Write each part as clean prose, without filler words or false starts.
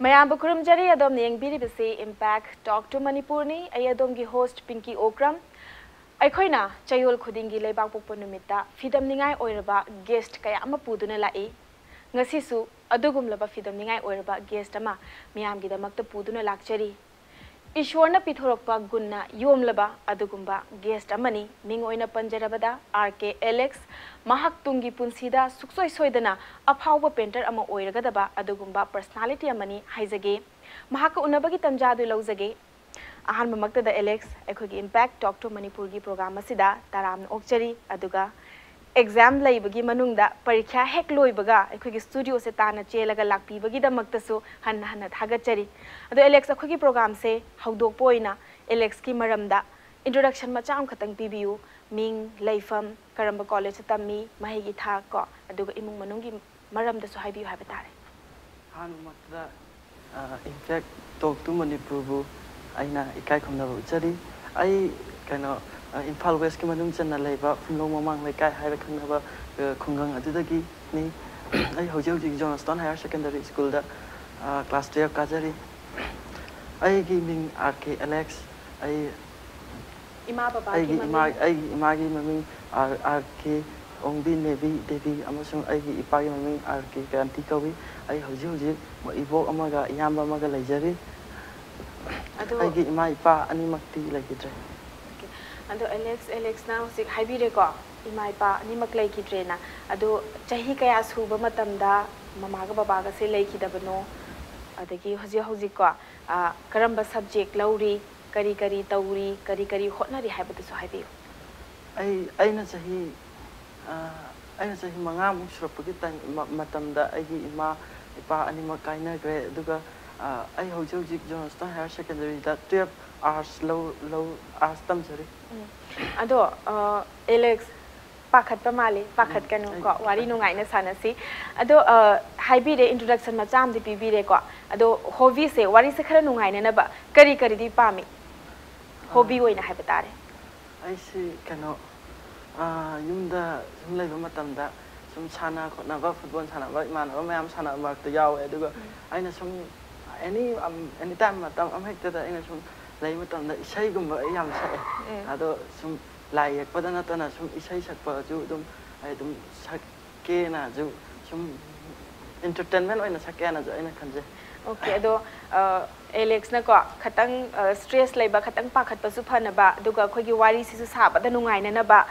Mayam Bukurum Jari Adom Yangbiribisi Impact Talk to Manipurni, Ayadom host Pinky Okram. Aikoina, Chayol Kudingi Lebak Pupunumita, Fidam Ningai Oiraba, guest Kayama Puduna Lai. Ngasisu, Adugum Laba Fidam Ningai Oiraba, guest Ama, Miam Gidamak the Puduna Lakchari. Ishwarna Pithorakpa Gunna, Yom Laba, Adugumba, guest Amani, Mingoina Panjarabada, RK Alex, Mahak Tungi Punsida, Suksoi Soidana, a power painter Ama Oiragadaba, Adugumba, personality Amani, Haizage, Mahaka Unabagi Tanjadu Lozage. Ahan mamakta da Alex, Ekogi Impact Talk to Manipurgi program Sida, Taram Okchari, Aduga, exam Laibagi Manunda, Parikha Hek Loibaga, Ekogi studio setana Chelaga Lakpi Bagi da Maktasu, Hanna Hagachari. Adu Alex Akogi program say, How do Poina, Alex Ki Maramda, introduction Macham Katang PBU, Ming, Laifam, Karamba College Tami, Mahigi Thako, Aduga Imung Manungi Maram the Sohabi Habitat. Han mamakta Impact Talk to Manipur. Aina ikai khomna uchari ai kaino Imphal West ki manung channa leiba phunlong mamang leikai haira khangna khungang adudagi ni ai hojau Johnston Higher Secondary School da class 12 kajari ai gi ming RK Alex ai Ima baba ai ima gi maming RK Ongbi Devi amasung ai gi ipa gi maming RK Kanti kawi ai hojau mo ibok amaga yamba amaga leijari Agi ima ipa animakti lagi tre. Ado Alex na usik haibire ko ima ipa animak lagi tre na. Ado cahi kaya suba matamda mama ka baba ka se lagi dabano. Adagi hoji ko karamba subject lauri kari tauri kari hotna ri haibatu so haibi. Aina cahi mangam surapagi tan matamda agi ima ipa animak kaina gre duga I hold you Johnston Higher Secondary that 12 hours low hours tamsari. Ado Alex Pakat Pamali, Pakat Kanu got Wari no Gina Sanasi. Ado Hybrid introduction Majam the PB got. Ado Hovi say, what is the Karanunga never Kari di Pami? Hobby in a habitat. I see cannot Yunda Levamatanda, some Sana, Nava football Sana, right man, or Mam Sana mark the Yaw Edugo. I know some. Anytime I'm hected in some labor on the Shagum, Yam say, Ado some like Padanatana, some Isai Sakpa, I don't Sakena, some entertainment in a Sakana in a country. Okay, though Alex Nako, Katang stress labor, Katang Pakat Pasupanaba, Duga Kogi Wari Sisab, the Nungain and about.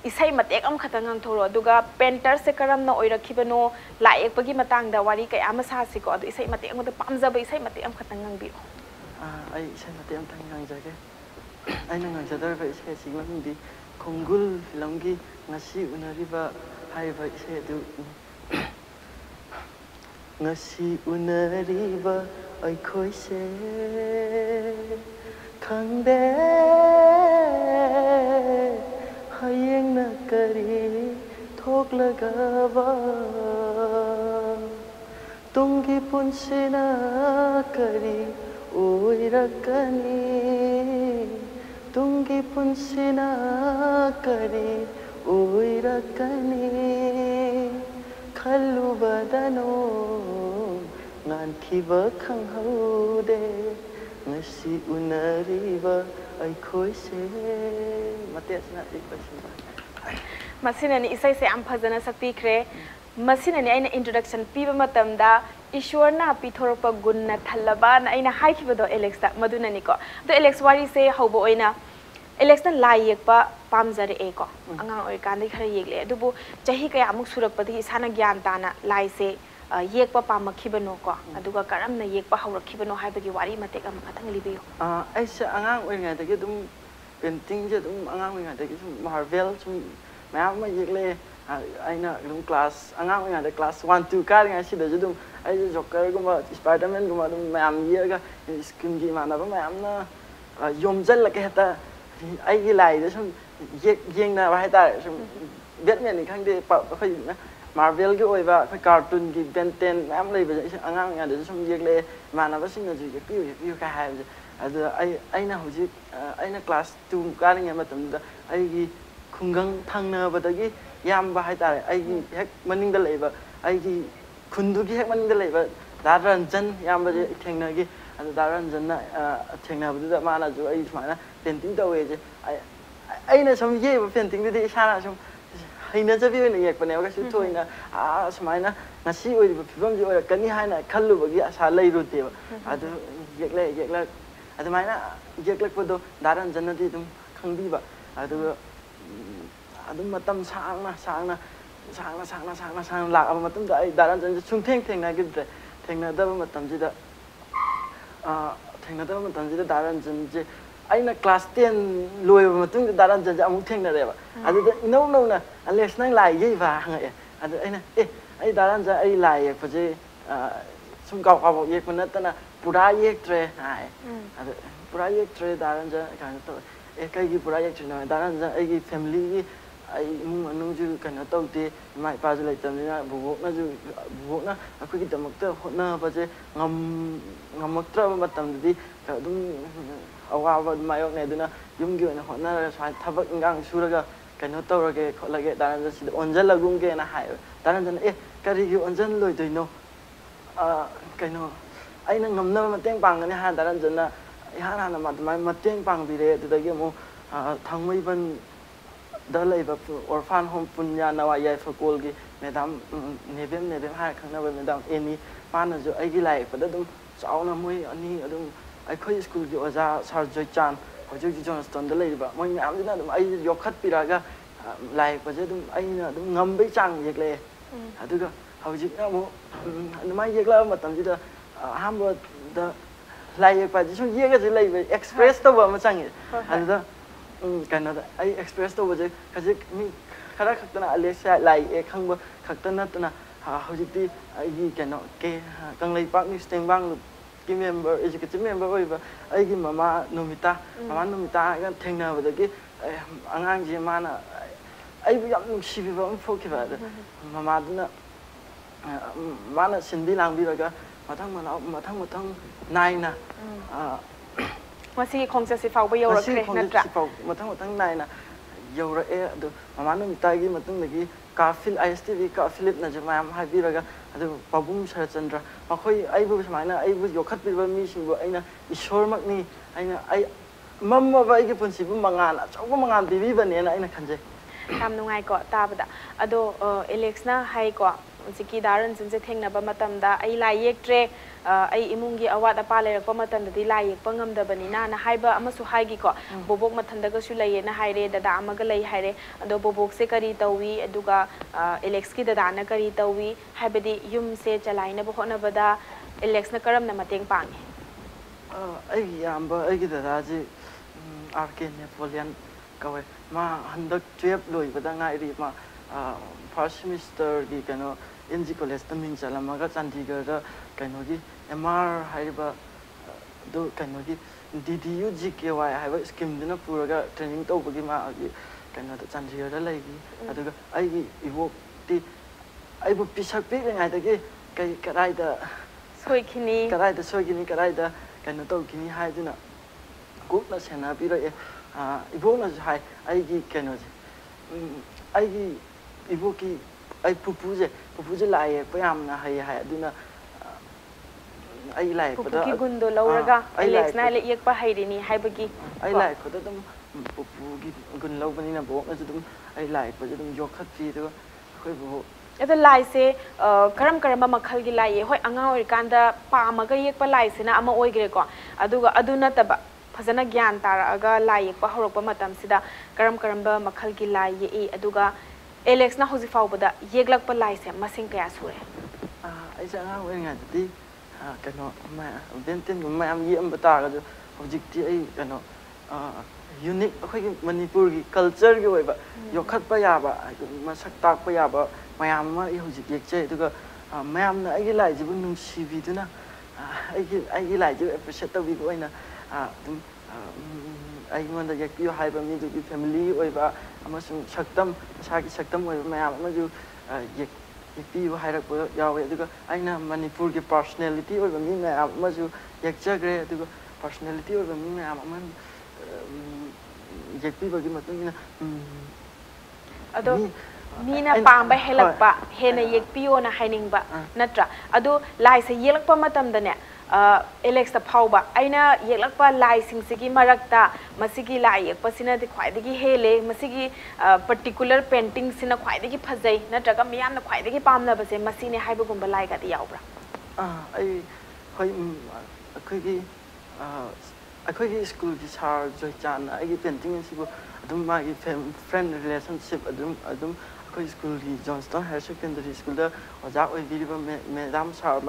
Isay matek am khatangang thoro duga painter se karam na oira khibano laik pagi matang da wari kay ama sa si ko adu isay matek am da pamjaba isay matek am khatangang bi ai isay matek am tangang jage ai nang jadar ba isay sigma hindi khongul filmgi ngasi unariba haiba isay du ngasi unariba ai khoi se khangde Hayeng na kari thok lagava tungi punsi na kari oirakani tungi punsi na kari oirakani khalu badano ngan khiba khanghaude ngasi unariba ai khoi se Masinani isai se am phajana sakpi kre masinani aina introduction piba matamda Ishwarna Pithorakpa Gunna Thalaba na aina haikhibodo Alex da madunani ko do Alex wari se haubo oina Alex na lai yekpa pamjare e ko angang oi kan dai khara yegle adubu chahi kaya amuk surakpadi isana gyan tana lai se yekpa pamakhibano ko aduga karamna yekpa haurakhibano haibagi wari matek am khatang libiyo aisa angang oi ngai dagi dum painting je dum angang oi ngai dagi Marvel sum mayam ma yekle aina dum class angang oi ngai da class 1 2 ka ngai sida je dum ai Joker guma Spider-Man guma dum mayam yega skin gi mana ba mayam na yomjal la ke heta ai gi lai de sum yeng na ba hai ta sum Batman ni khang de pa khoi na Marvel cái oi ba cartoon cái Ben 10 em lấy bây giờ angang nhà để xong việc lệ mà nó sinh ra gì cái view cái hai giờ ai nào hồi ai nào class 2 cái này mà tầm ai cái khung găng thằng nào bây giờ cái yam ba hai ta ai cái hack mình đã lấy ba ai cái khun du cái hack mình đã lấy ba Daranjan yambaje thengnagi adu Daranjanna thengnabduda mana ju ai sumana painting tawje aina sum ye painting de isana sum haina jabi oina yekpane ga su thoina sumaina ngasi oi phibam ji oi kani haina khallubagi asa leirute ba adu yekla adu maina yeklak podo Daranjanna di dum khangbi ba adu adu matam sangna lak aba matam da ai Daranjan sum thengna gidre thengna matamjida Daranjan aina class 10 loiba matung Daranjan amuk thengna reba adu no na Alex nang lai ye ba hangai adu aina ai Daranjan ai lai paje sum kau ye panatana pura yek tre ai adu pura yek tre Daranjan kan to kai gi pura yek tre na Daranjan ai gi family ai mung anung ju kan to te mai pa ju lai tam na bubok na akui gi damak ta hotna paje ngamak tra matam di ka dum awa mayok ne duna yum gi na hotna sai thabak ngang suraga kan to rage kholage Daranjan si onjal lagum ge na hai Daranjan kari gi onjan loi doi no kaino aina ngamna mateng pang ni ha Daranjan na ha na mateng pang bi re da gi mo thangmai ban da leiba orphan home punya nawa yai fakol gi madam nebem ha khangna ba madam eni mana jo ai gi lai pa da dum chauna moi ani adum ai khoi school gi oja sar joy chan hojuk ji Johnston da leiba moi ngam dina dum ai yokhat piraga lai pa je dum ai na dum ngam bai chang yek le aduga hojik na mo mai yek la matam ji da hambo da lai yek pa ji su yek ga ji leiba express to ba ma chang aduda Canada I express to was kasi mi khara khaktana Alexa lai khangba khaktana tana hojiti ai kano ke kanglai pak ni steng bang ki member executive member oi ba ai gi mama Nomita ga thengna ba gi angang ji mana ai bu yam nung sibi ba phok ba mama duna mana sindi lang bi ga mathang nai na Masih kongsa si fau ba yaurakre natra matang nai na yaura adu mama Nomita gi matung lagi kafil ISTV kafilip na jamam habiraga adu pabum Sharachandra makhoi aibu samaina aibu yokhat biba mi singbo aina ishor makni aina ai mamma ba igi punsi bu mangan achau mangan bibi bane na aina khanje tam nungai ko tabada ado Alex na hai ko siki Daranjan je thengna ba matam da ai lai yek tre ai imungi awat apa le rakpa matam da di lai yek pangam da bani na haiba amasu haigi ko bobok mathanda ga su lai na haire dada amaga lai haire ado bobok se kari tawi aduga Alex ki dada na kari tawi haibadi yum se chalai na bo hona bada Alex na karam na mateng pangi ai yamba ai gi dada ji RK Napoleon kawe ma handak 12 loi bada ngai ri ma first semester gi kano NG college taming chalamaga Chandigarh da kano gi MR haiba do kano gi DDU GKY haiba scheme dina puraga training to bagi ma gi kano da Chandigarh da lai gi aduga ai gi iwo ti ai bu pisak pe ngai da gi kai karai da soikini karai da kano to kini hai dina group na sena pi ra iwo na hai ai gi kano ji ai gi iwo ki ai pupu je lai pa yam na hai aduna ai lai pupu ki gundo lauraga Alex na le yek pa hai rini hai bagi ai lai ko dum pupu gi gun lau bani na bo na dum ai lai pa dum yokhat pi do khoi bo ado lai se karam makhal gi lai hoi anga oi kanda pa ma ga yek pa lai se na ama oi gre ko aduga aduna taba fazana gyan taraga lai yek pa horok pa matam sida karam ba makhal gi lai ye aduga Alex na hoji fau bada yeglak pa lai se masing kaya sure ai sa nga oi nga ti kano ma bentin ma am yem bata ga hojik ti ai kano unique khoi Manipur gi culture gi oi ba yokhat pa ya ba masak tak pa ya ba mayam ma hojik yek che duga mayam na ai gi lai ji bu nung si bi du na ai gi lai ji appreciate ta bi ko ina dum ai ngon da yak pi hai ba mi du gi family oi ba amasung saktam sagi saktam oi mayam ma ju yak pi hai rak po yawe duga aina Manipur gi personality oi ba mi mayam ma ju yak chagre duga personality oi ba mi mayam man yak pi ba gi matung ina ado Meena पांबा हेलकपा हेना येकपियोना हाइनिंगबा नत्रा अदु लाइसे येलकपा मतमदने Alex फाउबा आइना येलकपा लाइसिंगसिगी मरक्ता मसिगी लाई येकपसिना दि ख्वाइदगी हेले मसिगी particular painting सिना ख्वाइदगी फजै नत्रगा मियामना ख्वाइदगी पामनबसे मसिने हाइबगुंबा लाइगादि याउब्रा आई खै अखैगी अखैगी school की सार जोइचान आइगी painting सिबो अदुम मागी friend relationship अदुम अखै school की Johnston higher secondary school दा ओजा ओइबिरिबा मैडम सार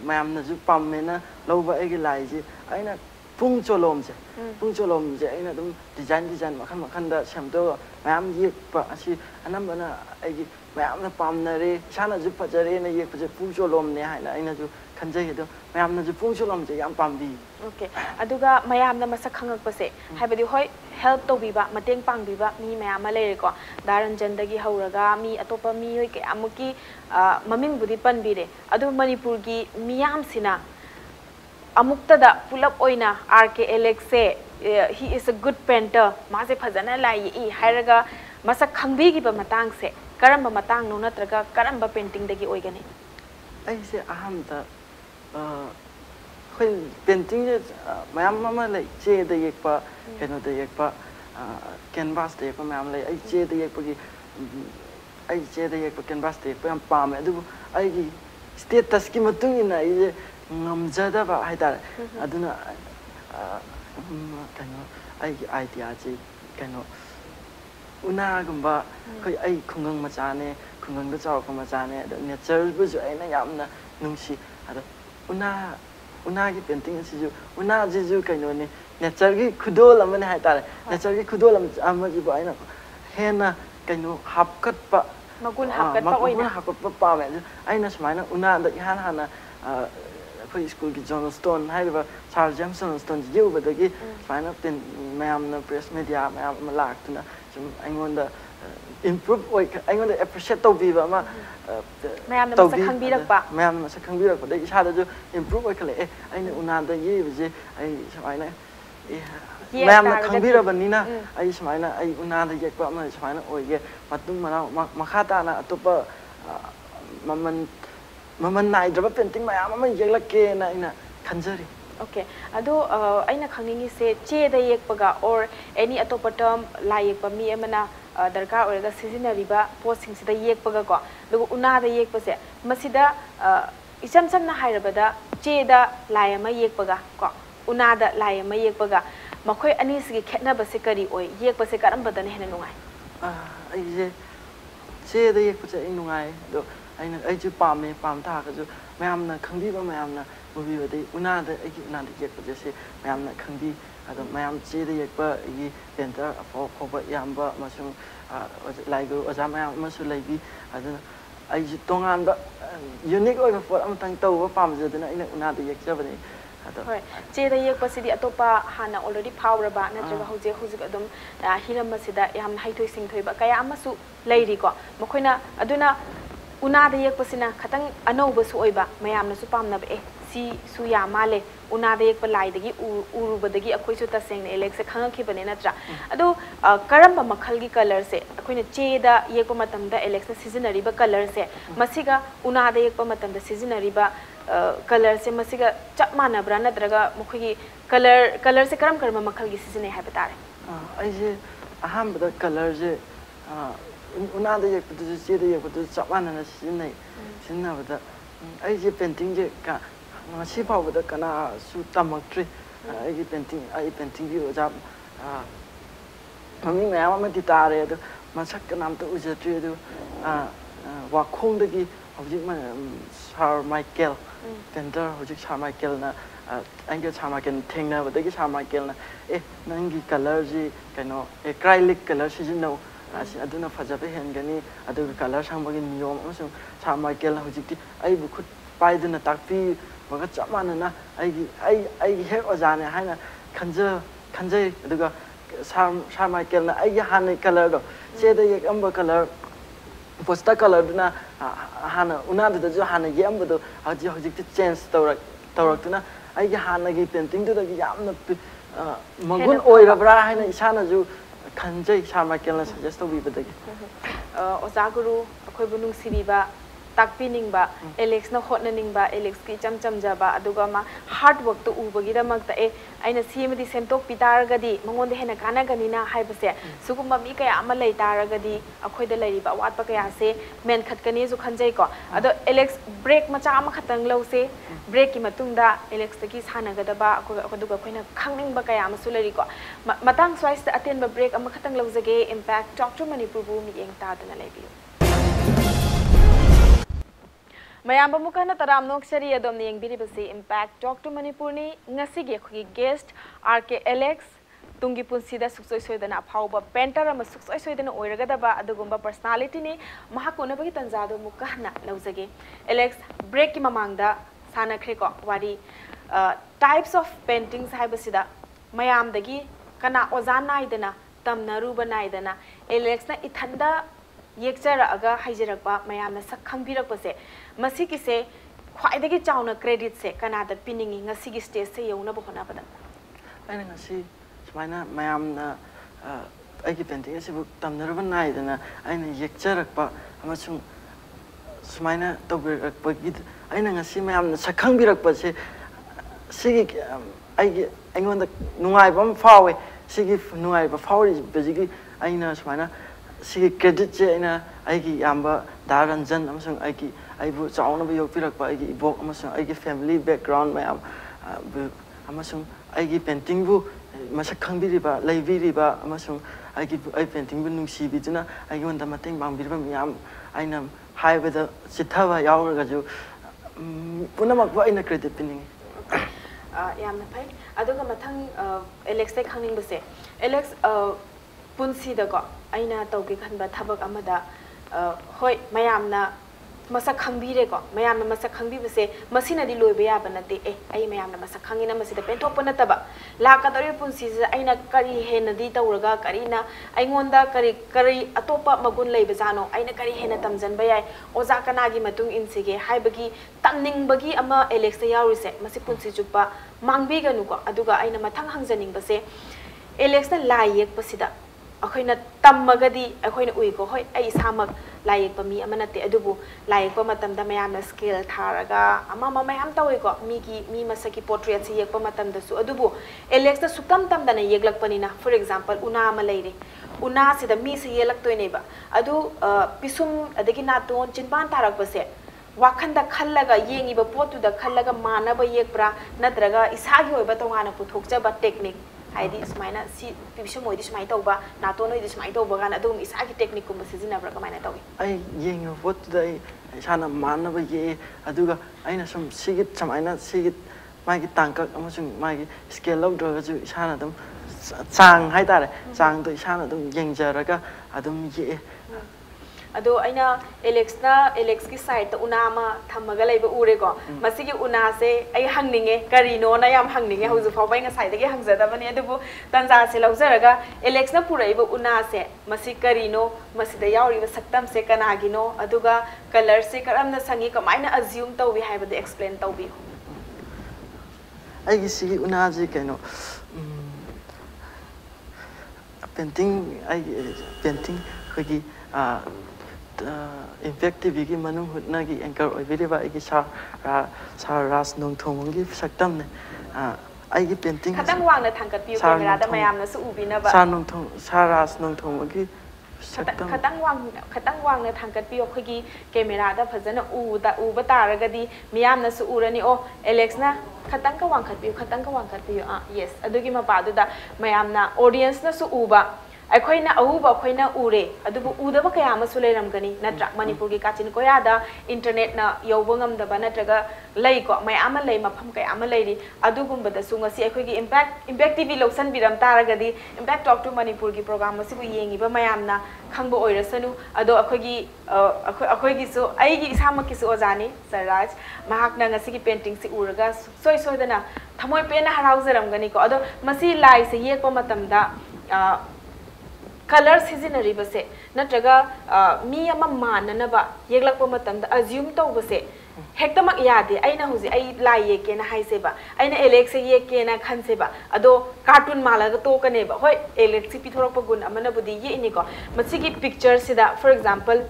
मैम नजु पामेना लौबा एगी लाइजी आइना पुंग चोलोमसे आइना दुम डिजाइन मखन दा सेमदो मैम येकपा असि अनम्बना एगी मैम ना पामनरे साना जु फजरे ना येकपजे पुंग चोलोमने हाइना आइना जु खंजै दो मैम नजु पुंग चोलोमजे याम पामबी ओके अदुगा मैम ना मसक खंगकपसे हाइबदि होय हेल्प तौबीबा mateंग पांगबीबा मी मैम लेरेको दारंजनदगी हौरगा मी अतोपा मी होय के अमुकी ममिंग बुदि पनबीरे अदु मणिपुर की मियाम सिना अमुक्तदा पुलप ओइना आरके एलेक्स से he is a good painter मासे फजना लाई ई हायरगा मसक खंगबीगिबा मतांग से करम मतांग नो नत्रगा करम पेंटिंग दगी ओइगने ऐसे अहम ता खोइ पेंटिंग जे मैम ममा ले चे द येकपा केनो द येकपा कैनवास द येकपा मैम ले ऐ चे द येकपगी ऐ चे द येकपा कैनवास द येकपा हम पामे अदु ऐगी स्टेटस की मतुंग इना ऐ ngamjadaba haidar aduna kano ai idea ji kano una gumba khoi ai khungang machane khungang da chaw ko machane nature bu ju aina yamna nungsi ada una gi painting si ju una ji ju kano ne nature gi khudol amane haidar nature gi khudol am ji ba aina hena kano hapkat pa magun hapkat pa oina hapkat pa me aina smaina una da hana कोई school की John stone है वो Charles Jameson stone ये वो बता कि final pen मैं हमने प्रेस मीडिया मैं हम लाख तो ना जो ऐंगोंडा improve ओए ऐंगोंडा appreciate तो भी बा मैं हमने मसक खंबी रख पा देखिए शायद जो improve ओए कले ऐने उन्हां ये वजह ऐ समाइना मैं हमने खंबी रख बनी ना ऐ समाइना ऐ उन्हां ये पा मैं समाइना ओए ये मतुम मना मखाता ना तो पर ममन नाइद्रबा पेंटिंग मैम अमा येलके ना इना खंजरी ओके अदो आइना खंगिंगी से चे द येकपगा और एनी अतोप टर्म ला येकपा मी अमना दरकार ओरगा सिजिनरीबा पोस्टिंग सिदा येकपगा को दुगु उना द येकपसे मसिदा इचम समना हाइरबदा चे द लाय अमा येकपगा को उना द लाय अमा येकपगा मखोय अनी सिगी खेतनबसे करी ओय येकपसे करमबदन हेना नुंगाय आइजे चे द येकपसे नुंगाय दो अगर अजु पामे पाम ताकजु मैमना खंगबीबा मैमना मुबीबदे उनादा अगी उनादा येकपा से मैमना खंगबी अदो मैम चेदे येकपा अगी पेंटर अफोबा यामबा मसुं लाइगो ओजा मैम मसु लाइबी अदना अजु तोंगानबा यूनिक ओइबा फोर अमतंग तौबा पामजदना इना उनादा येकजबने होय चेदा येकपसिदि अतोपा हाना ऑलरेडी फावरबा नत्रगा हुजिक अदुम हिरमसिदा याम हाइथोय सिंथोयबा कया अमसु लैरिको मखोइना अदुना उनादा येकपसिना खतंग अनौबसु ओइबा मयामनसु पामनब सी सुया माले उनादा येकप लाइदगी उरुबदगी अखोइसु तसेंग एलेक्स खंगखिबने नत्रा अदु करम्बा मखलगी कलर से अखोइना चेदा येकप मतमदा एलेक्स सिजनरीबा कलर से मसिगा उनादा येकप मतमदा सिजनरीबा कलर से मसिगा चप मानब्रा नत्रगा मुखगी कलर से करम मखलगी सिजने हाइबा तारे आइजे अहमबदा कलर जे उनादा येकपदु चेदा येकपदु चपानना सिनबदा आइजे पेंटिंग जे का मसी फावबदा कना सु तमक्ट्री आइगे पेंटिंग की ओजा ममी मैम अमदि तारे अदु मसक नाम तो उजत्री अदु वाखोंदगी हौजिक सार माइकेल पेंटर हौजिक सार माइकेल ना अंगे सार माइकेल थेंगनाबदगी सार माइकेल ना नंगी कलर जी कनो एक्राइलिक कलर सिजनो अदुना फजबे हेनगनी अदुगा कलर सांबगी नियम अमसुं सार माइकेल हौजिकति आई बुखुत पाइदुना ताकपी मगा चमानना आई हेक ओजाने हाइना खंजे अदुगा सार माइकेल ना आई हाने कलर दो चेदा एक अंब कलर पोस्टर कलर दुना हाना उनादुदा जो हाना ये अंबदो हौजिकति चेंज तौरक्तुना आई हानागी पेंटिंग दुदा यामना मगुन ओइरब्रा हाइना इसाना जो खंजई सा माइकेल सजेस्ट तौबीबदगी ओजा गुरु अखोइबु नुंसिबिबा ताकपिनिंगबा एलेक्स ना होटननिंगबा एलेक्स की चमचमजाबा अदुगा मा हार्ड वर्क तो उबगिदमक्ता ए आइना सीमदी सेमटोक पितारगदी मंगोंदे हेना कानागनिना हाइबसे सुगुम्बा मी कया अमा लैतारगदी अखोइदा लैरिबा वाटपा कया से मेन खतकनी जु खंजै को अदो एलेक्स ब्रेक मचा अमा खतंग लौसे ब्रेक की मतुंगदा एलेक्स तकी सानगदबा अखोदुगा खोइना खंगनिंगबा कया अमा सुलरी को मतंग स्वाइस अटेनबा ब्रेक अमा खतंग लौजगे इम्पैक्ट टॉक टू मणिपुर बु मी येंग तादना लैबियो मयाम मुखना तराम नोक्सरी अदम येंगबिरिबसे इम्पैक्ट टॉक टू मणिपुर नि ngasiगे खुगी गेस्ट आरके एलेक्स तुंगी पुंसीदा सुक्सोय सोयदना फाउबा पेंटर अमा सुक्सोय सोयदना ओइरगदबा अदुगुम्बा पर्सनालिटी नि महाकुनबगी तंजादो मुखना लौजगे एलेक्स ब्रेक की ममांगदा सानख्रेको वारी टाइप्स ऑफ पेंटिंग्स हाइबसिदा मयामदगी कना ओजा नाइदना तमनरुबा नाइदना एलेक्स ना इथंदा येक्चरअगा हाइजरकपा मयामना सखंबिरकपसे मसिकिसे ख्वाइदगी चाउना क्रेडिट से कनादा पिनिंगी ngasiगी स्टेज से यौनबो होनाबदा आइना ngasi सुमाइना मयामना आइगी पेंटिंग असिबु तमनरुबा नाइदना आइना येक्चरकपा अमसुं सुमाइना तौबिरकपगी आइना ngasi मयामना सखंबिरकपसे सिगी आइगी आइगोंदा नुंगाइबम फावे सिगी नुंगाइबा फावरी बजिगी आइना सुमाइना सिगी क्रेडिट से आइना आइगी याम्बा दारंजन अमसुं आइगी आइबु चाउनबो योगपिरकपा आइगी इबोक अमसुं आइगी फैमिली बैकग्राउंड मयाम अमसुं आइगी पेंटिंग बु मसक खंबिरिबा लैबिरिबा अमसुं आइगी आइ पेंटिंग बु नुंसिबिदुना आइगोंदा मतेंग बांबिरिबा मयाम आइना हाइबदा चिथाबा यावरगाजु पुनमक आइना क्रेडिट पिनिंग यामना फै अदुगा मथंग एलेक्स ते खंगनिंगबसे एलेक्स पुंसीदको आइना तौगे खनबा थबक अमदा होय मयामना मसक खंबिरेको मयामना मसक खंबिबसे मसिनादि लोइबा याबा नते ए आई मयामना मसक खंगिना मसिदा पेंथोप नतबा लाकदरि पुंसीजे आइना करी हेनदि तौरगा करीना आइगोंदा करी करी अतोपा मगुन लैबा जानो आइना करी हेना तमजनबा याय ओजा कनागी मतुंग इनसिगे हाइबगी तमनिंगबगी अमा एलेक्स यावरिसे मसि पुंसी जुपा मांगबिगनुको अदुगा आइना मथंग हंजनिंगबसे एलेक्स ना लाई येकपसिदा अखोइना तम्मगदी अखोइना उइको होय आई सामक लायेकपा मी अमा नते अदुबु लायेकपा मतमदा मयामना स्केल थारगा अमा मयाम तवइको मी मसकी पोर्ट्रेट से येकपा मतमदसु अदुबु एलेक्स ता सुकम तमदना येगलकपनिना फॉर एग्जांपल उना अमा लैरे उना सिदा मी से येलक्तोइनेबा अदु पिसुम अदगी नातोन चिनबान तारकपसे वाखंदा खल्लगा येंगिबा पोतुदा खल्लगा मानबा येकप्रा नत्रगा इसागी होइबा तोंगाना पुथोकजबा टेक्निक हाइदी सुमाइना सी पिबिसम मोइदि सुमाइ तौबा नातोन होइदि सुमाइ तौबा गाना अदुम इसागी टेक्निक कुम सिजिनाब्रा कमाइना तौगी आई येंगो पोतुदा इसाना मानबा ये अदुगा आइना सम सिगित समाइना सिगित मागी तांकक अमसुं मागी स्केल लौद्रगजु इसाना दम चांग हाइतारे चांग तो इसाना दम येंगजरगा अदुम ये अदो आइना एलेक्स की साइड उनामा थमगा लैबा उरेको मसिगी उना से आई हंगनिंगे करिनो ना याम हंगनिंगे हौजु फावबाय nga साइड गे हंगजदबनी अदुबु तंजा से लौजरगा एलेक्स ना पुरैबा उना से मसि करिनो मसिदा यावरिबा सक्तम से कनागिनो अदुगा कलर से करमना संगी कमाइना अज्यूम तौबी हाइबदे एक्सप्लेन तौबी आइगी सिगी उना जी कैनो पेंटिंग आइगी पेंटिंग खगी इम्पैक्ट टीवी की मनु हुतना की एंकर ओइबेरिबा आइगी सा रास नोंथोंगी सक्तम ने आइगी पेंटिंग खतंग वांगना थांकत पियो कैमरा दा मयामना सु उबिनाबा सा रास नोंथोंगी सक्तम खतंग वांगना थांकत पियो खगी कैमरा दा फजना उबा तारगदी मियामना सु उरनी ओ एलेक्स ना खतंग का वांगखत पियो यस अदुगी मपादुदा मयामना ऑडियंस ना सु उबा अखोइना अहुब अखोइना उरे अदुबु उदब कया मसु लेरमगनी नत्रा मणिपुर की काचिन कोयादा इंटरनेट ना यौबंगमदबा नत्रगा लैको मयाम लै मफम कया म लैरी अदुगुंबदसु ngasi अखोइगी इम्पैक्ट टीवी लोसन बिरम तारगदी इम्पैक्ट टॉक टू मणिपुर की प्रोग्राम मसिबु येंगिबा मयामना खंगबो ओइरसनु अदो अखोइगी सु आइगी इसामकिसु ओजानी सरराज महाकना ngasi की पेंटिंग से उरगा सोय सोयदना थमोय पेना हराउजरमगनी को अदो मसि लाई से येको मतमदा कलर सिजिनरीबसे नत्रगा मी अमा माननबा येगलकपा मतमदा अज्यूम तौबसे ꯍꯦꯛꯇꯃꯛ ꯌꯥꯗꯦ ꯑꯩꯅ ꯍꯧꯖꯤꯛ ꯑꯩ ꯂꯥꯏ ꯌꯦꯛꯀꯦꯅ ꯍꯥꯏꯁꯦꯕ ꯑꯩꯅ ꯑꯦꯂꯦꯛꯁꯦ ꯌꯦꯛꯀꯦꯅ ꯈꯟꯁꯦꯕ ꯑꯗꯣ ꯀꯥꯔꯇꯨꯟ ꯃꯥꯜꯂꯒ ꯇꯣꯛꯀꯅꯦꯕ ꯍꯣꯏ ꯑꯦꯂꯦꯛꯁꯤ ꯄꯤꯊꯣꯔꯛꯄ ꯒꯨꯟ ꯑꯃꯅꯕꯨꯗꯤ ꯌꯦꯛꯏꯅꯤꯀꯣ ꯃꯁꯤꯒꯤ ꯄꯤꯛꯆꯔꯁꯤꯗ ꯐꯣꯔ ꯑꯦꯛꯖꯥꯝꯄꯜ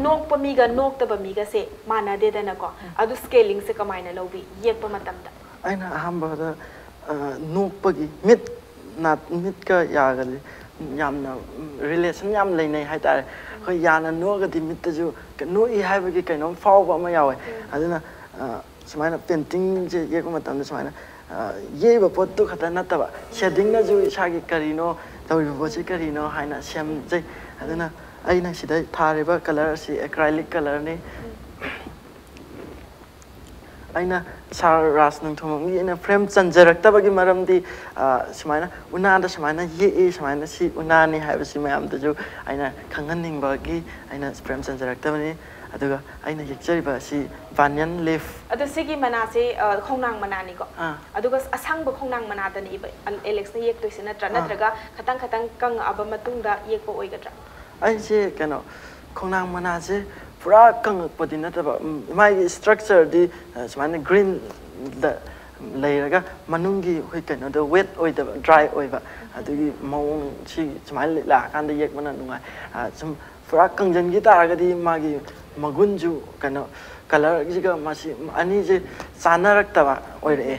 ꯅꯣꯛꯄ ꯃꯤꯒ ꯅꯣꯛꯇꯕ ꯃꯤꯒꯁꯦ ꯃꯥꯟꯅꯗꯦꯗꯅꯀꯣ ꯑꯗꯨ ꯁ꯭ꯀꯦꯂꯤꯡꯁꯦ ꯀꯃꯥꯏꯅ ꯂꯧꯕꯤ ꯌꯦꯛꯄ ꯃꯇꯝꯗ ꯑꯩꯅ ꯑꯍꯥꯟꯕꯗ ꯅꯣꯛꯄꯒꯤ ꯃꯤꯠꯀ ꯌꯥꯒꯗꯤ ꯌꯥꯝꯅ ꯔꯤꯂꯦꯁꯟ ꯌꯥꯝ ꯂꯩꯅꯩ ꯍꯥꯏꯇꯥꯔꯦ ꯑꯩꯈꯣꯏ ꯌꯥꯅ ꯅꯣꯛꯑꯒꯗꯤ ꯃꯤꯠꯇꯁꯨ ꯅꯣꯛꯏ ꯍꯥꯏꯕꯒꯤ ꯀꯩꯅꯣꯝ ꯐꯥꯎꯕ ꯑꯃ ꯌꯥꯎꯋꯦ ꯑꯗꯨꯅ ꯁꯨꯃꯥꯏꯅ ꯄꯦꯟꯇꯤꯡꯁꯦ ꯌꯦꯛꯄ ꯃꯇꯝꯗ ꯁꯨꯃꯥꯏꯅ ꯌꯦꯛꯏꯕ ꯄꯣꯠꯇꯨ ꯈꯛꯇ ꯅꯠꯇꯕ ꯁꯦꯗꯤꯡꯅꯁꯨ ꯏꯁꯥꯒꯤ ꯀꯔꯤꯅꯣ ꯇꯧꯔꯤꯕ ꯄꯣꯠꯁꯤ ꯀꯔꯤꯅꯣ ꯍꯥꯏꯅ ꯁꯦꯝꯖꯩ ꯑꯗꯨꯅ ꯑꯩꯅ ꯁꯤꯗ ꯊꯥꯔꯤꯕ ꯀꯂꯔ ꯑꯁꯤ ꯑꯦꯀ꯭ꯔꯥꯏꯂꯤꯛ ꯀꯂꯔꯅꯤ ꯑꯩꯅ ꯁꯥꯔ ꯔꯥꯖ ꯅꯤꯡꯊꯧꯃꯒꯤ ꯑꯩꯅ ꯐ꯭ꯔꯦꯝ ꯆꯟꯖꯔꯛꯇꯕꯒꯤ ꯃꯔꯝꯗꯤ ꯁꯨꯃꯥꯏꯅ ꯎꯅꯥꯗ ꯁꯨꯃꯥꯏꯅ ꯌꯦꯛꯏ ꯁꯨꯃꯥꯏꯅ ꯁꯤ ꯎꯅꯥꯅꯤ ꯍꯥꯏꯕꯁꯤ ꯃꯌꯥꯝꯗꯁꯨ ꯑꯩꯅ ꯈꯪꯍꯟꯅꯤꯡꯕꯒꯤ ꯑꯩꯅ ꯐ꯭ꯔꯦꯝ ꯆꯟꯖꯔꯛꯇꯕꯅꯤ ꯑꯗꯨꯒ ꯑꯩꯅ ꯌꯦꯛꯆꯔꯤꯕ ꯑꯁꯤ ꯕꯥꯅꯤꯌꯟ ꯂꯤꯐ ꯑꯗꯣ ꯁꯤꯒꯤ ꯃꯅꯥꯁꯦ ꯈꯣꯡꯅꯥꯡ ꯃꯅꯥꯅꯤꯀꯣ ꯑꯗꯨꯒ ꯑꯁꯪꯕ ꯈꯣꯡꯅꯥꯡ ꯃꯅꯥꯗꯅꯤ ꯑꯦꯂꯦꯛꯁꯅ ꯌꯦꯛꯇꯣꯏꯁꯦ ꯅꯠꯇ꯭ꯔꯒ ꯈꯇꯪ ꯀꯪꯉꯛꯑꯕ ꯃꯇꯨꯡꯗ ꯌꯦꯛꯄ ꯑꯣꯏꯒꯗ꯭ꯔꯥ ꯑꯩꯁꯦ ꯀꯩꯅꯣ ꯈꯣꯡꯅꯥꯡ ꯃꯅꯥꯁꯦ ꯄꯨꯔꯥ ꯀꯪꯉꯛꯄꯗꯤ ꯅꯠꯇꯕ ꯃꯥꯒꯤ ꯁ꯭ꯇ꯭ꯔꯛꯆꯔꯗꯤ ꯁꯨꯃꯥꯏꯅ ꯒ꯭ꯔꯤꯟꯗ ꯂꯩꯔꯒ ꯃꯅꯨꯡꯒꯤ ꯑꯩꯈꯣꯏ ꯀꯩꯅꯣꯗ ꯋꯦꯠ ꯑꯣꯏꯗꯕ ꯗ꯭ꯔꯥꯏ ꯑꯣꯏꯕ ꯑꯗꯨꯒꯤ ꯃꯑꯣꯡꯁꯤ ꯁꯨꯃꯥꯏꯅ ꯂꯥꯛꯑꯀꯥꯟꯗ ꯌꯦꯛꯄꯅ ꯅꯨꯡꯉꯥꯏ ꯁꯨꯝ ꯄꯨꯔꯥ ꯀꯪꯁꯤꯟꯈꯤ ꯇꯥꯔꯒꯗꯤ ꯃꯥꯒꯤ ꯃꯒꯨꯟꯁꯨ ꯀꯩꯅꯣ ꯀꯂꯔꯁꯤꯒ ꯃꯁꯤ ꯑꯅꯤꯁꯦ ꯆꯥꯟꯅꯔꯛꯇꯕ ꯑꯣꯏꯔꯛꯑꯦ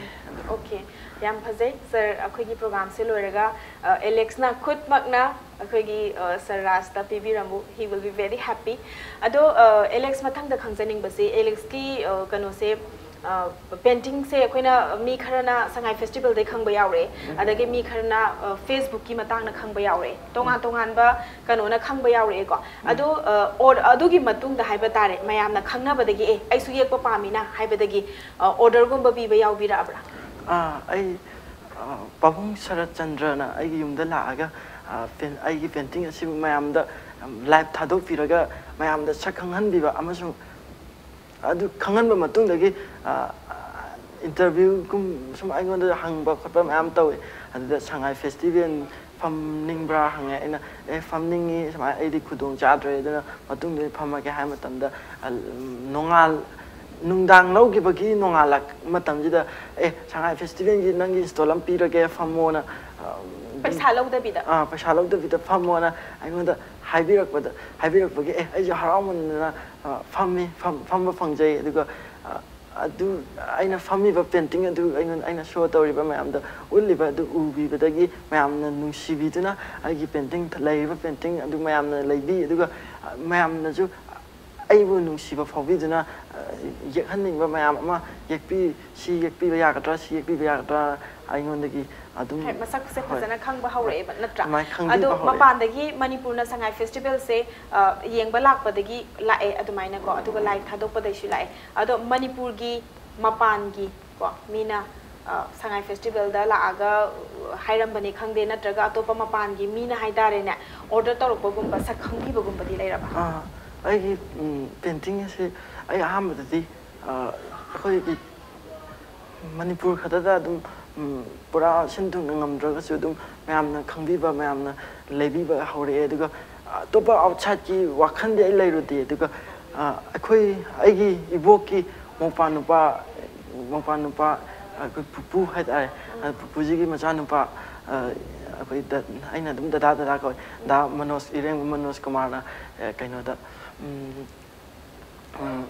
ꯑꯣꯀꯦ ꯌꯥꯝ ꯐꯖꯩ ꯁꯔ ꯑꯩꯈꯣꯏꯒꯤ ꯄ꯭ꯔꯣꯒ꯭ꯔꯥꯝꯁꯦ ꯂꯣꯏꯔꯒ ꯑꯦꯂꯦꯛꯁꯅ ꯈꯨꯠꯃꯛꯅ ꯑꯩꯈꯣꯏꯒꯤ ꯁꯔ ꯔꯥꯖꯇ ꯄꯤꯕꯤꯔꯝꯃꯨ he will be very happy ꯑꯗꯣ ꯑꯦꯂꯦꯛꯁ ꯃꯊꯪꯗ ꯈꯪꯖꯅꯤꯡꯕꯁꯦ ꯑꯦꯂꯦꯛꯁꯀꯤ ꯀꯩꯅꯣꯁꯦ ꯄꯦꯟꯇꯤꯡꯁꯦ ꯑꯩꯈꯣꯏꯅ ꯃꯤ ꯈꯔꯅ ꯁꯉꯥꯏ ꯐꯦꯁꯇꯤꯚꯦꯜꯗꯩ ꯈꯪꯕ ꯌꯥꯎꯔꯛꯑꯦ ꯑꯗꯒꯤ ꯃꯤ ꯈꯔꯅ ꯐꯦꯁꯕꯨꯛꯀꯤ ꯃꯇꯥꯡꯗ ꯈꯪꯕ ꯌꯥꯎꯔꯛꯑꯦ ꯇꯣꯉꯥꯟꯕ ꯀꯩꯅꯣꯅ ꯈꯪꯕ ꯌꯥꯎꯔꯛꯑꯦꯀꯣ ꯑꯗꯣ ꯑꯗꯨꯒꯤ ꯃꯇꯨꯡꯗ ꯍꯥꯏꯕ ꯇꯥꯔꯦ ꯃꯌꯥꯝꯅ ꯈꯪꯅꯕꯗꯒꯤ ꯑꯩꯁꯨ ꯌꯦꯛꯄ ꯄꯥꯝꯃꯤꯅ ꯍꯥꯏꯕꯗꯒꯤ ꯑꯣꯔꯗꯔꯒꯨꯝꯕ ꯄꯤꯕ ꯌꯥꯎꯕꯤꯔꯛꯑꯕ꯭ꯔꯥ ꯑꯩ ꯄꯥꯕꯨꯡ ꯁꯔꯠꯆꯟꯗ꯭ꯔꯅ ꯑꯩꯒꯤ ꯌꯨꯝꯗ ꯂꯥꯛꯑꯒ ꯑꯩꯒꯤ ꯄꯦꯟꯇꯤꯡ ꯑꯁꯤꯕꯨ ꯃꯌꯥꯝꯗ ꯂꯥꯏꯚ ꯊꯥꯗꯣꯛꯄꯤꯔꯒ ꯃꯌꯥꯝꯗ ꯁꯛ ꯈꯪꯍꯟꯕꯤꯕ ꯑꯃꯁꯨꯡ ꯑꯗꯨ ꯈꯪꯍꯟꯕ ꯃꯇꯨꯡꯗꯒꯤ ꯏꯟꯇꯔꯚ꯭ꯌꯨꯒꯨꯝ ꯁꯨꯝ ꯑꯩꯉꯣꯟꯗ ꯍꯪꯕ ꯈꯣꯠꯄ ꯃꯌꯥꯝ ꯇꯧꯋꯤ ꯑꯗꯨꯗ ꯁꯉꯥꯏ ꯐꯦꯁꯇꯤꯚꯦꯜ ꯐꯝꯅꯤꯡꯕ꯭ꯔꯥ ꯍꯪꯉꯦ ꯑꯩꯅ ꯐꯝꯅꯤꯡꯉꯤ ꯁꯨꯃꯥꯏꯅ ꯑꯩꯗꯤ ꯈꯨꯗꯣꯡ ꯆꯥꯗ꯭ꯔꯦ ꯑꯗꯨꯅ ꯃꯇꯨꯡꯗ ꯐꯝꯃꯒꯦ ꯍꯥꯏꯕ ꯃꯇꯝꯗ ꯅꯨꯡꯗꯥꯡ ꯂꯧꯈꯤꯕꯒꯤ ꯅꯣꯡꯉꯥꯜꯂꯛ ꯃꯇꯝꯁꯤꯗ ꯁꯉꯥꯏ ꯐꯦꯁꯇꯤꯚꯦꯜꯒꯤ ꯅꯪꯒꯤ ꯏꯟꯁꯇꯣꯜ ꯑꯃ ꯄꯤꯔꯒꯦ ꯐꯝꯃꯣꯅ ꯄꯩꯁꯥ ꯂꯧꯗꯕꯤꯗ ꯐꯝꯃꯣꯅ ꯑꯩꯉꯣꯟꯗ ꯍꯥꯏꯕꯤꯔꯛꯄꯒꯤ ꯑꯩꯁꯨ ꯍꯔꯥꯎꯃꯟꯗꯅ ꯐꯝꯕ ꯐꯪꯖꯩ ꯑꯗꯨꯒ ꯑꯗꯨ ꯑꯩꯅ ꯐꯝꯃꯤꯕ ꯄꯦꯟꯇꯤꯡ ꯑꯗꯨ ꯑꯩꯅ ꯁꯣ ꯇꯧꯔꯤꯕ ꯃꯌꯥꯝꯗ ꯎꯠꯂꯤꯕ ꯑꯗꯨ ꯎꯕꯤꯕꯗꯒꯤ ꯃꯌꯥꯝꯅ ꯅꯨꯡꯁꯤꯕꯤꯗꯨꯅ ꯑꯩꯒꯤ ꯄꯦꯟꯇꯤꯡ ꯂꯩꯔꯤꯕ ꯄꯦꯟꯇꯤꯡ ꯑꯗꯨ ꯃꯌꯥꯝꯅ ꯂꯩꯕꯤ ꯑꯗꯨꯒ ꯃꯌꯥꯝꯅꯁꯨ ꯑꯩꯕꯨ ꯅꯨꯡꯁꯤꯕ ꯐꯥꯎꯕꯤꯗꯨꯅ ꯌꯦꯛꯍꯟꯅꯤꯡꯕ ꯃꯌꯥꯝ ꯑꯃ ꯁꯤ ꯌꯦꯛꯄꯤꯕ ꯌꯥꯒꯗ꯭ꯔꯥ ꯁꯤ ꯌꯦꯛꯄꯤꯕ ꯌꯥꯒꯗ꯭ꯔꯥ ꯑꯩꯉꯣꯟꯗꯒꯤ ꯑꯗꯨꯝ ꯃꯁꯛꯁꯦ ꯐꯖꯅ ꯈꯪꯕ ꯍꯧꯔꯛꯑꯦꯕ ꯅꯠꯇ꯭ꯔꯥ ꯑꯗꯣ ꯈꯪꯕꯤꯕ ꯍꯧꯔꯛꯑꯦ ꯃꯄꯥꯟꯗꯒꯤ ꯃꯅꯤꯄꯨꯔꯅ ꯁꯉꯥꯏ ꯐꯦꯁꯇꯤꯚꯦꯜꯁꯦ ꯌꯦꯡꯕ ꯂꯥꯛꯄꯗꯒꯤ ꯂꯥꯛꯑꯦ ꯑꯗꯨꯃꯥꯏꯅꯀꯣ ꯑꯗꯨꯒ ꯂꯥꯏꯚ ꯊꯥꯗꯣꯛꯄꯗꯩꯁꯨ ꯂꯥꯛꯑꯦ ꯑꯗꯣ ꯃꯅꯤꯄꯨꯔꯒꯤ ꯃꯄꯥꯟꯒꯤ ꯀꯣ ꯃꯤꯅ ꯁꯉꯥꯏ ꯐꯦꯁꯇꯤꯚꯦꯜꯗ ꯂꯥꯛꯑꯒ ꯍꯥꯏꯔꯝꯕꯅꯤ ꯈꯪꯗꯦ ꯅꯠꯇ꯭ꯔꯒ ꯑꯇꯣꯞꯄ ꯃꯄꯥꯟꯒꯤ ꯃꯤꯅ ꯍꯥꯏꯇꯥꯔꯦꯅꯦ ꯑꯣꯔꯗꯔ ꯇꯧꯔꯛꯄꯒꯨꯝꯕ ꯁꯛ ꯈꯪꯕꯤꯕꯒꯨꯝꯕꯗꯤ ꯂꯩꯔꯕ ꯑꯩꯒꯤ ꯄꯦꯟꯇꯤꯡ ꯑꯁꯤ ꯑꯩ ꯑꯍꯥꯟꯕꯗꯗꯤ ꯑꯩꯈꯣꯏꯒꯤ ꯃꯅꯤꯄꯨꯔ ꯈꯛꯇꯗ ꯑꯗꯨꯝ ꯄꯨꯔꯥ ꯁꯤꯟ ꯊꯨꯡꯅ ꯉꯝꯗ꯭ꯔꯒꯁꯨ ꯑꯗꯨꯝ ꯃꯌꯥꯝꯅ ꯈꯪꯕꯤꯕ ꯃꯌꯥꯝꯅ ꯂꯩꯕꯤꯕ ꯍꯧꯔꯛꯑꯦ ꯑꯗꯨꯒ ꯑꯇꯣꯞꯄ ꯑꯥꯎꯠꯁꯥꯏꯠꯀꯤ ꯋꯥꯈꯜꯗꯤ ꯑꯩ ꯂꯩꯔꯨꯗꯦ ꯑꯗꯨꯒ ꯑꯩꯒꯤ ꯏꯕꯣꯛꯀꯤ ꯃꯧꯄꯥ ꯅꯨꯄꯥ ꯑꯩꯈꯣꯏ ꯄꯨꯄꯨ ꯍꯥꯏꯇꯥꯔꯦ ꯄꯨꯄꯨꯖꯤꯒꯤ ꯃꯆꯥꯅꯨꯄꯥ ꯑꯩꯈꯣꯏ ꯑꯩꯅ ꯑꯗꯨꯝ ꯗꯗꯥ ꯀꯧꯏ ꯗꯥ ꯃꯅꯣꯖ ꯏꯔꯦꯡꯕ ꯃꯅꯣꯖ ꯀꯨꯃꯥꯔꯅ ꯀꯩꯅꯣꯗ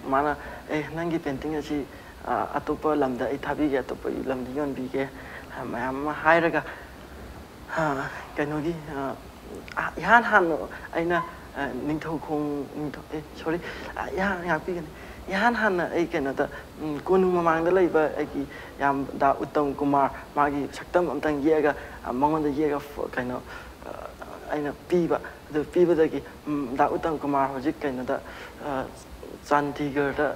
ꯃꯥꯅ ꯅꯪꯒꯤ ꯄꯦꯟꯇꯤꯡ ꯑꯁꯤ ꯑꯇꯣꯞꯄ ꯂꯝꯗ ꯑꯩ ꯊꯥꯕꯤꯒꯦ ꯑꯇꯣꯞꯄ ꯂꯝꯗ ꯌꯣꯟꯕꯤꯒꯦ ꯃꯌꯥꯝ ꯑꯃ ꯍꯥꯏꯔꯒ ꯀꯩꯅꯣꯒꯤ ꯏꯍꯥꯟ ꯍꯥꯟꯅ ꯑꯩꯅ ꯉꯥꯛꯄꯤꯒꯅꯤ ꯏꯍꯥꯟ ꯍꯥꯟꯅ ꯑꯩ ꯀꯩꯅꯣꯗ ꯀꯣꯅꯨꯡ ꯃꯃꯥꯡꯗ ꯂꯩꯕ ꯑꯩꯒꯤ ꯗꯥ ꯎꯠꯇꯝ ꯀꯨꯃꯥꯔ ꯃꯥꯒꯤ ꯁꯛꯇꯝ ꯑꯝꯇꯪ ꯌꯦꯛꯑꯒ ꯃꯉꯣꯟꯗ ꯌꯦꯛꯑꯒ ꯀꯩꯅꯣ ꯑꯩꯅ ꯄꯤꯕ ꯑꯗꯨ ꯄꯤꯕꯗꯒꯤ ꯗꯥ ꯎꯠꯇꯝ ꯀꯨꯃꯥꯔ ꯍꯧꯖꯤꯛ ꯀꯩꯅꯣꯗ ꯆꯥꯟꯗꯤꯒꯔꯗ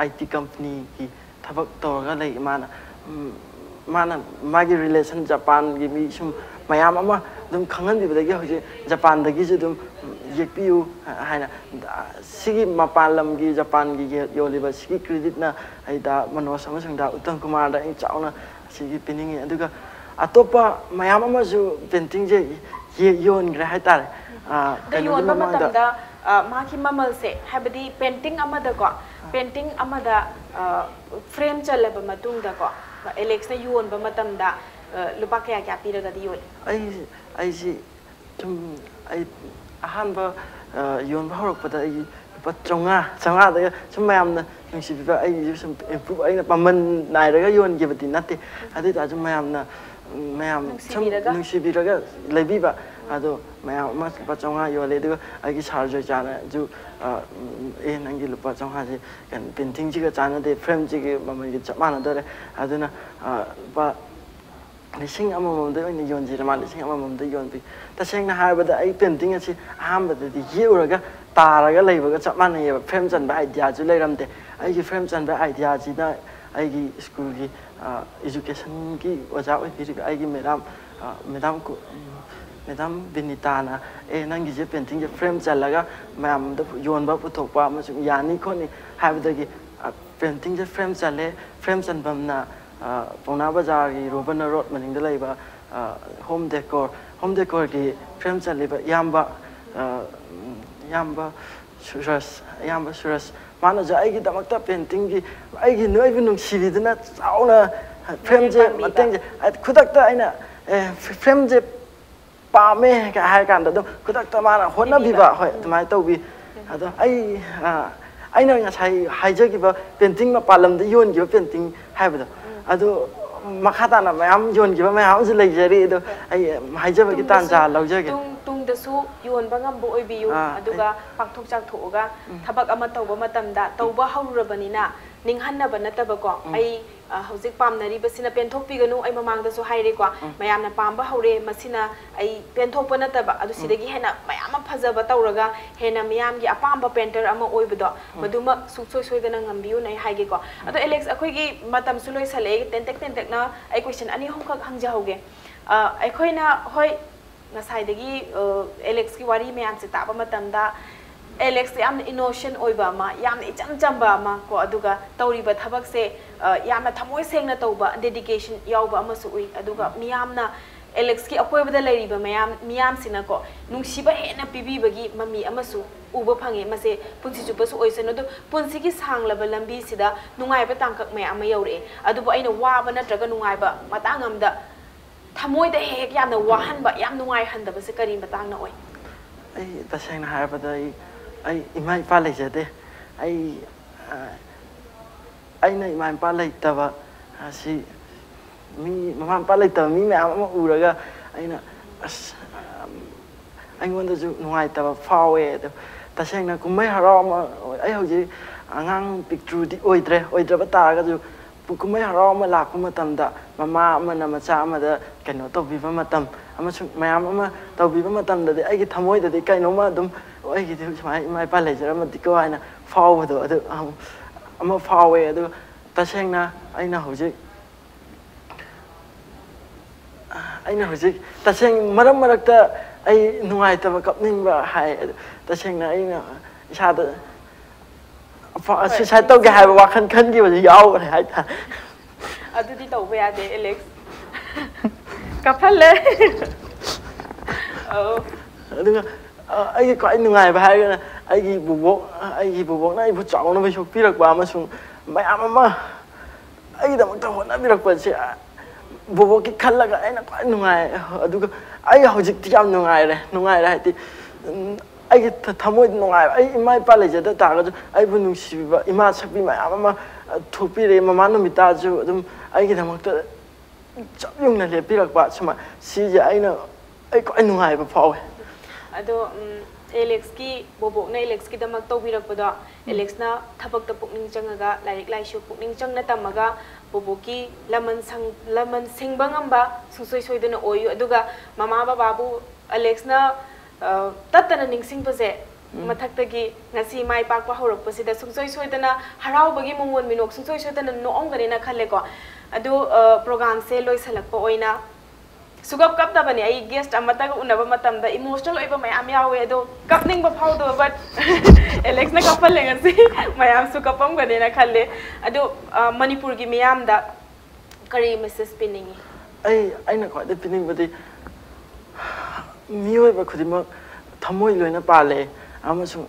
IT ꯀꯝꯄꯅꯤꯒꯤ ꯊꯕꯛ ꯇꯧꯔꯒ ꯂꯩ ꯃꯥꯅ ꯃꯥꯒꯤ ꯔꯤꯂꯦꯁꯟ ꯖꯄꯥꯟꯒꯤ ꯃꯤ ꯁꯨꯝ ꯃꯌꯥꯝ ꯑꯃ ꯑꯗꯨꯝ ꯈꯪꯍꯟꯕꯤꯕꯗꯒꯤ ꯍꯧꯖꯤꯛ ꯖꯄꯥꯟꯗꯒꯤꯁꯨ ꯑꯗꯨꯝ ꯌꯦꯛꯄꯤꯌꯨ ꯍꯥꯏꯅ ꯁꯤꯒꯤ ꯃꯄꯥꯟ ꯂꯝꯒꯤ ꯖꯄꯥꯟꯒꯤ ꯌꯣꯜꯂꯤꯕ ꯁꯤꯒꯤ ꯀ꯭ꯔꯦꯗꯤꯠꯅ ꯑꯩ ꯗꯥ ꯃꯅꯣꯖ ꯑꯃꯁꯨꯡ ꯗꯥ ꯎꯠꯇꯝ ꯀꯨꯃꯥꯔꯗ ꯑꯩ ꯆꯥꯎꯅ ꯁꯤꯒꯤ ꯄꯤꯅꯤꯡꯉꯤ ꯑꯗꯨꯒ ꯑꯇꯣꯞꯄ ꯃꯌꯥꯝ ꯑꯃꯁꯨ ꯄꯦꯟꯇꯤꯡꯁꯦ ꯌꯣꯟꯈ꯭ꯔꯦ ꯍꯥꯏꯇꯥꯔꯦ ꯌꯣꯟꯕ ꯃꯇꯝꯗ माकी ममल से हैबदी पेंटिंग अमदा को पेंटिंग अमदा फ्रेम चलब मतुंग दा को एलेक्स ने योन ब मतम दा लुपा क्या क्या पीरगा दी योल आई जी तुम आई अहान ब योन ब हरक पता आई ब चंगा दे सुम मैम ना नुसी बिबा आई सुम इम्प्रूव आई ना पमन नाइरगा योन के बती नते अदि ता सुम मैम ना मैम नुसी बिरगा लेबिबा अदो मैम मस लुपा चंगा योले दो आई की चार्जर जाना जो ए नंगी लुपा चंगा जे कन पेंटिंग जी का जाना दे फ्रेम जी के ममन के चमाना दरे अदुना बा लिसिंग अममम दे ओइने योन जी रमा लिसिंग अममम दे योन बि तसेंगना हाबदा आई पेंटिंग अछि अहामबदा दि येउरगा तारगा लेबगा चमाना ये फ्रेम चनबा आइडिया जु लेरमते आई की फ्रेम चनबा आइडिया जी ना आई की स्कूल की एजुकेशन की ओजा ओइ बिरिगा आई की मैडम को मैडम बिनीता ना ए नंगी जे पेंटिंग जे फ्रेम चलगा मैम द योन बा पुथोकपा अमसु यानी खोनी हाबदगी पेंटिंग जे फ्रेम चले फ्रेम चनबम ना पौना बाजार की रोबन रोड मनिंग लेबा होम डेकोर की फ्रेम चलेबा याम्बा सुरस माना जो आइगी दमकता पेंटिंग की आइगी नोइबु नुंसिबिदना चाउना फ्रेम जे मतेंग जे खुदकता आइना फ्रेम जे पामे का हाय कांदा दम खुदकता माना होनबिबा होय तमाय तौबी अदो आइना ngasai हाइजगिबा पेंटिंग मा पालमदे योनगिबा पेंटिंग हायबदो अदो मखाताना मैम योनगिबा मैम जे लेजरी अदो आई हाइजबगी तानजा लौजगे तुंगदसु योनबा ngam ओइबियु अदुगा पाक्थोक चाक थोगा थबक अमा तौबा मतमदा तौबा हौरबनिना निंगहन्नबा नतबको आई हौजिक पामनरिबसिना पेंथोकपिगनु आई ममांगदसु हाइरेको मयामना पामबा हौरे मसिना आई पेंथोकपा नतबा अदु सिदगी हेना मयाम फजबा तौरगा हेना मयामगी अपामबा पेंटर अमा ओइबदो मदुमा सुक्सोय सोयदना ngambiyु नै हाइगेको अदु एलेक्स अखोइगी मतम सुलोय सले टेंटेक ना आई क्वेश्चन अनि हमखक हंगजाहोगे अखोइना होय ngasai Alex की वारी में आमसे ताबा मतंदा Alex याम इनोशन ओइबा मा याम इचम चंबा मा को अदुगा तौरीबा थबक से याम थमोय सेंगना तौबा डेडिकेशन यावबा अमसु उइ अदुगा मियामना Alex की अकोइबदा लैरिबा मियाम सिना को नुंसिबा हेना पिबीबगी मम्मी अमसु उबा फंगे मसे पुंसी चुपसु ओइसन अदु पुंसी की सांगलबा लंबी सिदा नुंगाइबा तांकक मयाम यौरे अदुबा अइना वाबा नत्रगा नुंगाइबा मतांग अमदा थमोइदा हेक यामना वाहनबा याम नुंगाइ हंदबसे करी मतांगना ओइ आई तसेंगना हायबदा आई इमा इपा लेजदे आइना इमा इपा लेतबा asi mi mama pa leitaba mi me ama uraga aina aingwanda ju nuai taba fawe tasengna kumai harama ai hoji angang picture di oidra taraga ju kumai harama lakpa matamda mama amana macha amada kaino tawbiba matam amasung mayam ama tawbiba matamda de aigi thamoi da de kaino ma dum aigi de mai pa lejara ma diko aina fawe do adu ama fawe adu tasengna aina hoji aina hoji taseng maram marakta ai nuai taba kapning ba hai tasengna aina isada fa sai tau ge hai wa khan khan gi ba yaw hai ta adu di tau ba ya de Alex kapale oh adu ai ko ai nuai ba hai na ai gi bubok na ai bu chaw na ba shok pirak ba ma sung mayam ama ai da makta hona pirak ba se bobo ki khallaga aina kwai nungai aduga ai hojik ti yam nungai re hati ai thamoi nungai ai imai pa lejada ta ga ai bu nungsi ba ima sakbi ma ama thopi re mama no mita ju adum ai ki dhamak ta chapyung na le pirak ba chuma si ja aina ai kwai nungai ba phawe ado Alex ki bobo na Alex ki damak to birak ba Alex na thabak ta pukning changaga lairik laishu pukning changna tamaga bobo ki laman singbang amba susoi soidana oyu aduga mama baba bu Alex na tatana ningsing pase mathakta gi ngasi mai pak pa horok pasida susoi soidana harau bagi mongwon minok susoi soidana noong gani na khalle ko adu program se loi salak pa oina sugap kap ta bani ai guest amata ga unaba matam da emotional oiba mayam yawe ado kapning ba phau do but Alex na kapal lenga si mayam su kapam ga na khalle ado Manipur gi miyam da kari message pinning ai na ko de pinning badi mioi ba khudima thamoi loina pale amasung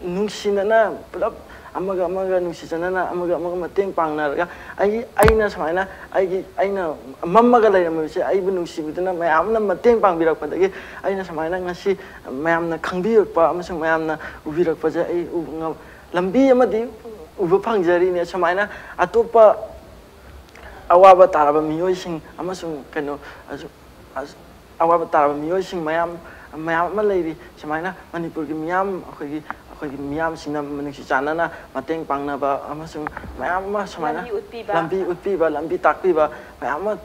nungsinana pulap amaga nungsisanana amaga mateng pangnaraga aina samaina aina mammaga lairamse aibu nungsibuduna mayamna mateng pangbirakpadagi aina samaina ngasi mayamna khangbirakpa amasung mayamna ubirakpaja ai lambi amadi uba phangjari ne samaina atopa awaba taraba miyoising amasung kano awaba taraba miyoising mayam ma leiri samaina Manipur gi miyam akhoi miyam singna manungsi chanana mateng pangnaba amasung mayam ma samaina lambi utpiba lambi takpiba mayam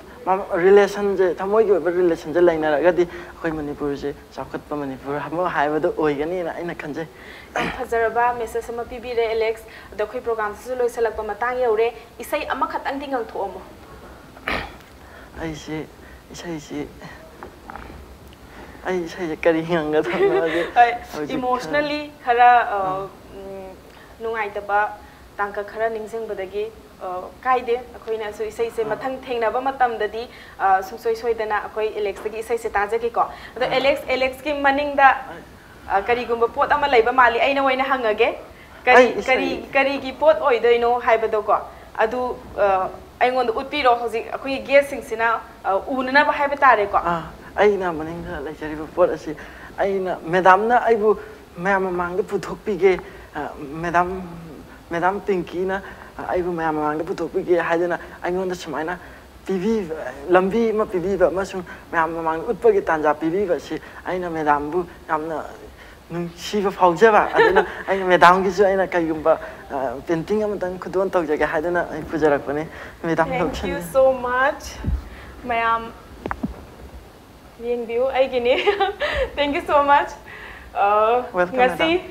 relation je thamoi gi relation je laina gadi akhoi Manipur je chakhatpa Manipur hamo haibado oigani na aina khanje Fazaraba message sama pibire Alex da khoi program su loi salakpa matang yaure isai ama khatang tingang thomo ai si ai kari hanga thana emotionally khara nungai taba tangka khara ningsing badagi kaide akoina so isai se mathang thengna ba matam dadi sungsoi soidana akoi Alex gi isai se tajagi ko ado Alex ki maning da kari gumba pot ama laiba mali aina waina hangage kari gi pot oidoino haibado ko adu aingon utpiro hoji akoi guest sing sina unana ba haiba tare ko aina maninga laijari pot asi aina madam na aibu mayam mang puthokpige madam Pinky na aibu mayam mang puthokpige haidana aingon da samaina pibi lambi ma pibi ba masung mayam mang utpage tanja pibi ba si aina madam bu yamna nungsiba phawjaba aduna aina madam gi su aina kaigumba painting amatan khudon tawjage haidana ai pujarakpane madam thank you so much mayam Being view, thank you so much. Ngasi,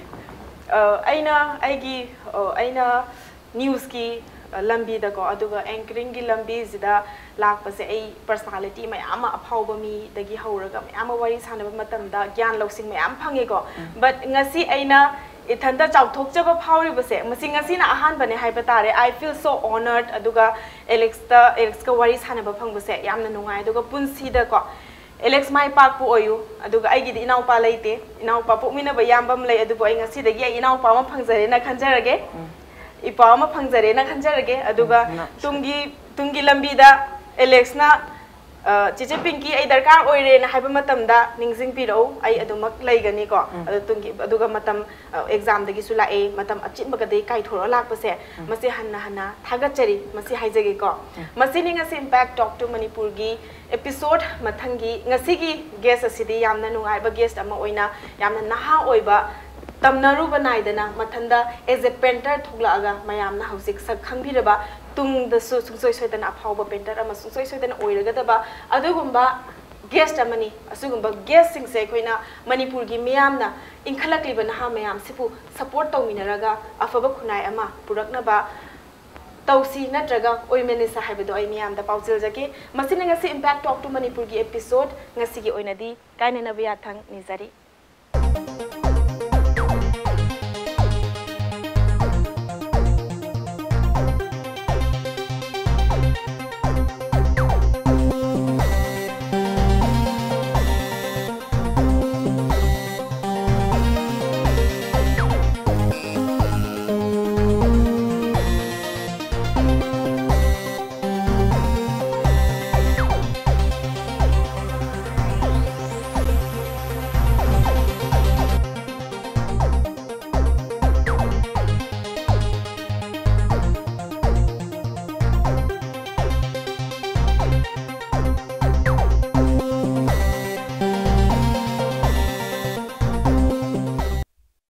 aina news ki lambi da ko aduga anchoring ki lambi zida lakpa se ai personality mai ama aphauba mi dagi hauraga mai ama wari sanaba matam da gyan loksing mai am phange ko but ngasi aina ithanda chauthok jaba phauri base masi ngasi na ahan bane haiba tare I feel so honored aduga Alex ka wari sanaba phang base yamna nungai aduga punsi da ko Alex mai pak pu oyu aduga ai gi inau pa leite inau pa pu mina ba yambam lei adugo ai ngasi dagi ai inau pa ma phangjare na khanjarage ipa ma phangjare na khanjarage aduga tungi lambi da Alex na chiche Pinky ai darkar oire na haiba matam da ningsing piro ai adumak laigani ko adu tungi aduga matam exam dagi sula e matam achin baga dei kai thoro lak pase masi hanna thagachari masi haijage ko masi ni ngasi impact talk to Manipur gi episode mathangi ngasi gi guest asidi yamna nungai ba guest ama oina yamna naha oiba tamnaru banaidana mathanda as a painter thugla aga mayamna hausik sak khangbiraba tung the sungsoi soidana aphauba painter ama sungsoi soidana oiragadaba adugumba guest amani asugumba guest sing se koina Manipur gi miyamna inkhalakliba naha mayam sipu support tawminaraga afaba khunai ama puraknaba tausi natraga oimene sa haibado ai miyam da paujil jake masina ngasi impact talk to Manipur gi episode ngasi gi oinadi kainena biya thang nizari